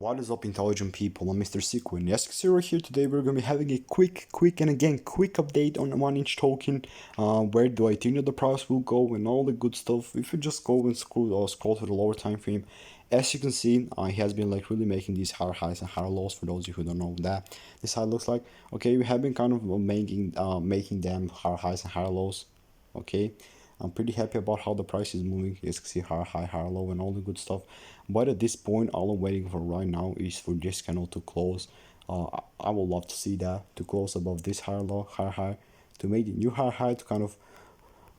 What is up, intelligent people? I'm Mr. Sicko, and yes, we're here today. We're gonna be having a quick update on 1 inch token. Where do I think that the price will go and all the good stuff. If you just go and scroll to the lower time frame, as you can see, he has been like really making these higher highs and higher lows. For those of you who don't know that this how it looks like, okay, we have been kind of making them higher highs and higher lows. Okay, I'm pretty happy about how the price is moving. You can see higher high, higher low, and all the good stuff. But at this point, all I'm waiting for right now is for this candle to close. I would love to see that to close above this higher low, higher high, to make the new higher high. To kind of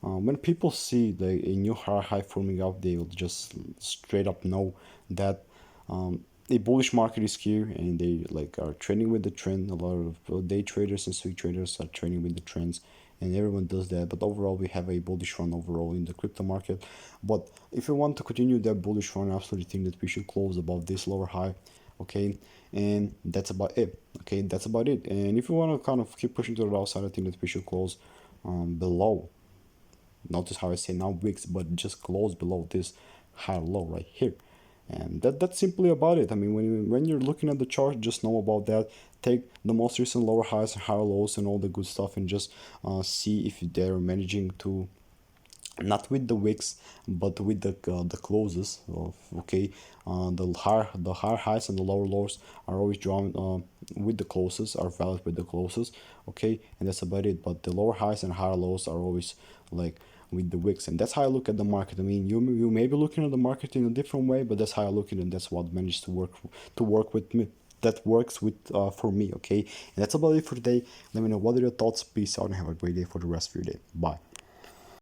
when people see a new higher high forming up, they will just straight up know that a bullish market is here, and they like are trading with the trend. A lot of day traders and swing traders are trading with the trends, and everyone does that. But overall, we have a bullish run overall in the crypto market. But if you want to continue that bullish run, I absolutely think that we should close above this lower high. Okay, and that's about it. Okay, that's about it. And if you want to kind of keep pushing to the downside, I think that we should close below, notice how I say now wicks, but just close below this high low right here. And that's simply about it. I mean, when you're looking at the chart, just know about that. Take the most recent lower highs and higher lows and all the good stuff, and just see if they're managing to, not with the wicks, but with the closes of, okay, the higher highs and the lower lows are always drawn with the closes, are valid with the closes. Okay, and that's about it. But the lower highs and higher lows are always like with the wicks, and that's how I look at the market. I mean, you may be looking at the market in a different way, but that's how I look at it, and that's what managed to work with me. That works with for me. Okay, and that's about it for today. Let me know what are your thoughts. Peace out and have a great day for the rest of your day. Bye.